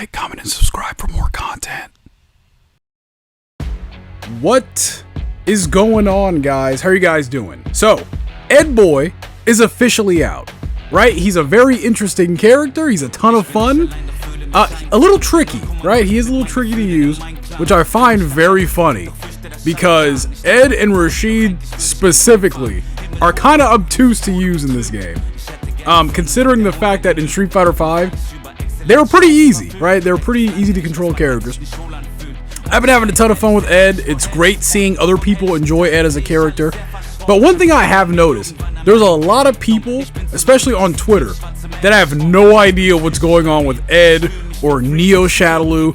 like, comment, and subscribe for more content. What is going on, guys? How are you guys doing? So, Ed Boy is officially out, right? He's a very interesting character. He's a ton of fun. A little tricky, right? He is a little tricky to use, which I find very funny because Ed and Rashid specifically are kind of obtuse to use in this game. Considering the fact that in Street Fighter V, they were pretty easy, right? They were pretty easy to control characters. I've been having a ton of fun with Ed. It's great seeing other people enjoy Ed as a character. But one thing I have noticed, there's a lot of people, especially on Twitter, that have no idea what's going on with Ed or Neo Shadaloo.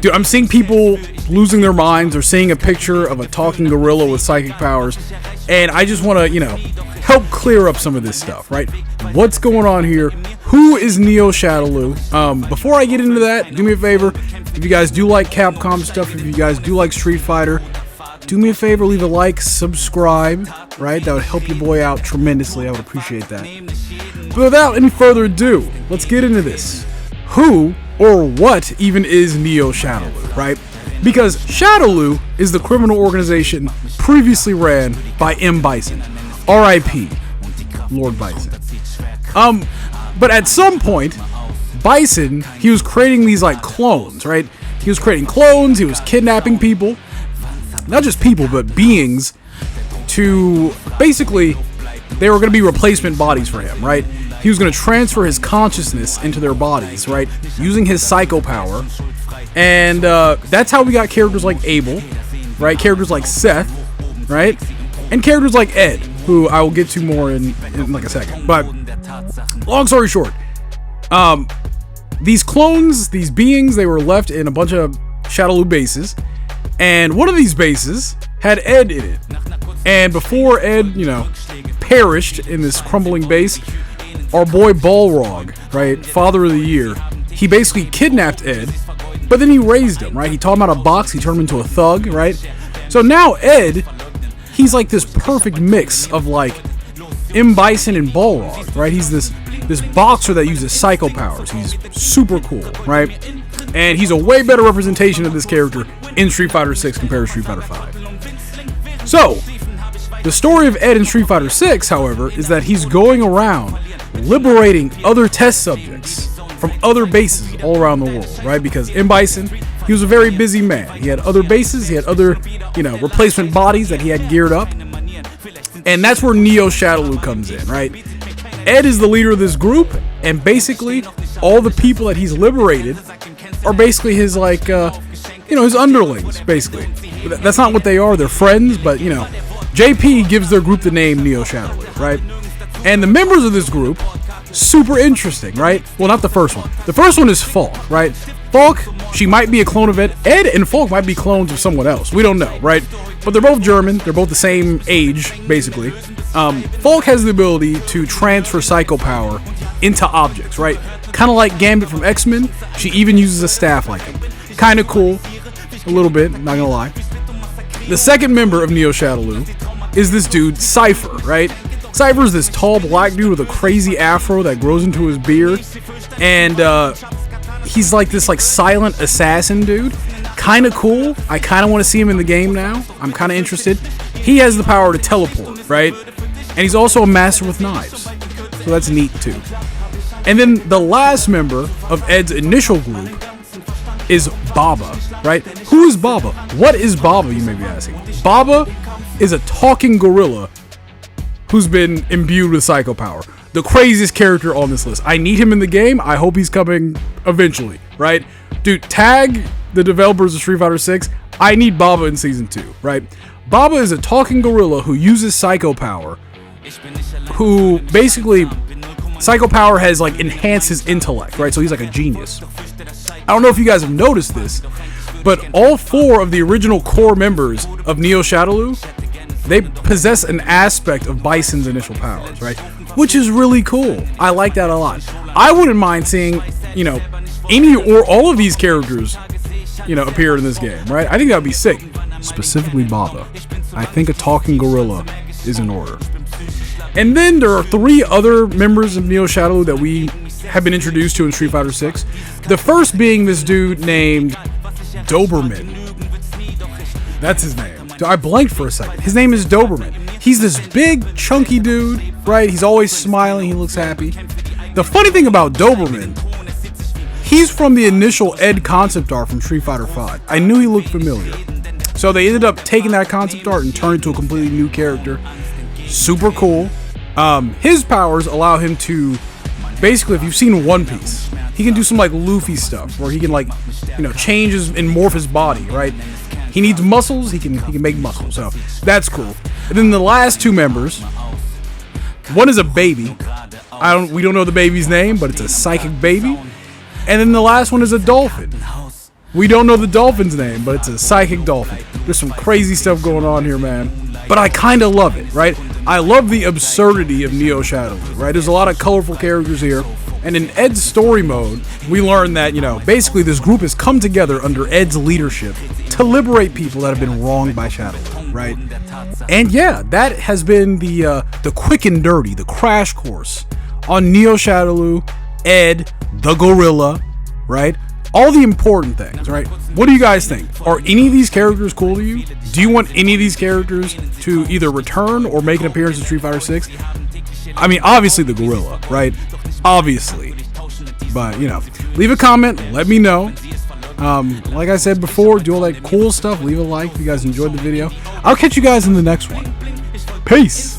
Dude, I'm seeing people losing their minds or seeing a picture of a talking gorilla with psychic powers. And I just want to, help clear up some of this stuff, right? What's going on here? Who is Neo Shadaloo? Before I get into that, do me a favor. If you guys do like Capcom stuff, if you guys do like Street Fighter, do me a favor, leave a like, subscribe, right? That would help your boy out tremendously. I would appreciate that. But without any further ado, let's get into this. Who or what even is Neo Shadaloo, right? Because Shadaloo is the criminal organization previously ran by M. Bison. R.I.P. Lord Bison. But at some point, Bison, he was creating these clones, right? He was creating clones, he was kidnapping people. Not just people, but beings, to basically, they were going to be replacement bodies for him, right? He was going to transfer his consciousness into their bodies, right? Using his psycho power. And that's how we got characters like Abel, right? Characters like Seth, right? And characters like Ed, who I will get to more in like a second. But long story short, these clones, these beings, they were left in a bunch of Shadaloo bases. And one of these bases had Ed in it. And before Ed, perished in this crumbling base, our boy Balrog, right, Father of the Year, he basically kidnapped Ed, but then he raised him, right? He taught him how to box, he turned him into a thug, right? So now Ed, he's like this perfect mix of M. Bison and Balrog, right? He's this boxer that uses psycho powers. He's super cool, right? And he's a way better representation of this character in Street Fighter 6 compared to Street Fighter 5. So, the story of Ed in Street Fighter 6, however, is that he's going around liberating other test subjects from other bases all around the world, right? Because M. Bison, he was a very busy man. He had other bases, he had other, replacement bodies that he had geared up. And that's where Neo Shadaloo comes in, right? Ed is the leader of this group, and basically, all the people that he's liberated are basically his, his underlings, basically. That's not what they are, they're friends, but, JP gives their group the name Neo Shadaloo, right? And the members of this group, super interesting, right? Well, not the first one. The first one is Falk, right? Falk, she might be a clone of Ed. Ed and Falk might be clones of someone else. We don't know, right? But they're both German. They're both the same age, basically. Falk has the ability to transfer psycho power into objects, right? Kind of like Gambit from X-Men. She even uses a staff like him. Kind of cool. A little bit, not gonna lie. The second member of Neo Shadaloo is this dude, Cypher, right? Cypher's this tall black dude with a crazy afro that grows into his beard. And he's like this silent assassin dude. Kind of cool. I kind of want to see him in the game now. I'm kind of interested. He has the power to teleport, right? And he's also a master with knives. So that's neat too. And then the last member of Ed's initial group is Baba, right? Who is Baba? What is Baba, you may be asking? Baba is a talking gorilla who's been imbued with psycho power. The craziest character on this list. I need him in the game. I hope he's coming eventually, right? Dude, tag the developers of Street Fighter 6. I need Baba in Season 2, right? Baba is a talking gorilla who uses psycho power, who basically, psycho power has enhanced his intellect, right? So he's like a genius. I don't know if you guys have noticed this, but all four of the original core members of Neo Shadaloo, they possess an aspect of Bison's initial powers, right? Which is really cool. I like that a lot. I wouldn't mind seeing, any or all of these characters, appear in this game, right? I think that would be sick. Specifically Baba. I think a talking gorilla is in order. And then there are three other members of Neo Shadaloo that we have been introduced to in Street Fighter 6. The first being this dude named Doberman. That's his name. I blanked for a second. His name is Doberman. He's this big, chunky dude, right? He's always smiling. He looks happy. The funny thing about Doberman, he's from the initial Ed concept art from Street Fighter V. I knew he looked familiar. So they ended up taking that concept art and turning it to a completely new character. Super cool. His powers allow him to, basically, if you've seen One Piece, he can do some like Luffy stuff where he can like, change and morph his body, right? He needs muscles, he can make muscles, so that's cool. And then the last two members, one is a baby. We don't know the baby's name, but it's a psychic baby. And then the last one is a dolphin. We don't know the dolphin's name, but it's a psychic dolphin. There's some crazy stuff going on here, man. But I kind of love it, right? I love the absurdity of Neo Shadaloo, right? There's a lot of colorful characters here. And in Ed's story mode, we learn that, basically this group has come together under Ed's leadership to liberate people that have been wronged by Shadaloo, right? And yeah, that has been the quick and dirty, the crash course on Neo Shadaloo, Ed, the gorilla, right? All the important things, right? What do you guys think? Are any of these characters cool to you? Do you want any of these characters to either return or make an appearance in Street Fighter 6? I mean, obviously the gorilla, right? Obviously. But, leave a comment, let me know. Like I said before, do all that cool stuff. Leave a like if you guys enjoyed the video. I'll catch you guys in the next one. Peace.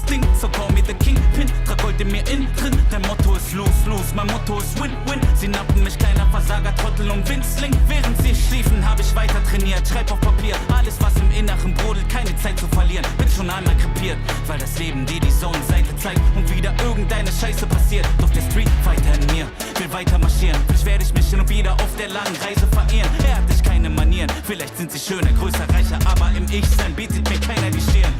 Mein Motto ist Win-Win. Sie nannten mich kleiner Versager, Trottel und Winzling. Während sie schliefen, habe ich weiter trainiert. Schreib auf Papier, alles was im Inneren brodelt, keine Zeit zu verlieren. Bin schon einmal krepiert, weil das Leben dir die Zone-Seite zeigt und wieder irgendeine Scheiße passiert. Doch der Street Fighter in mir will weiter marschieren. Vielleicht werde ich mich hin und wieder auf der langen Reise verehren. Er hat dich keine Manieren, vielleicht sind sie schöner, größer, reicher, aber im Ich-Sein bietet mir keiner die Stirn.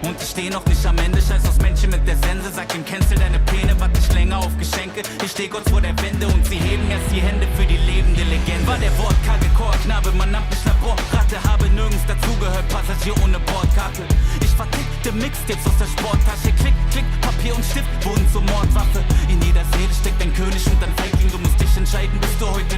Und ich steh noch nicht am Ende, scheiß aus Männchen mit der Sense. Sag ihm, cancel deine Pläne, warte ich länger auf Geschenke. Ich steh kurz vor der Wende und sie heben erst die Hände für die lebende Legende. War der wortkarge Chorknabe, man nannt mich Laborratte. Habe nirgends dazugehört, Passagier ohne Bordkarte. Ich vertickte Mixtapes aus der Sporttasche. Klick, Klick, Papier und Stift wurden zur Mordwaffe. In jeder Seele steckt ein König und ein Feigling. Du musst dich entscheiden, bist du heute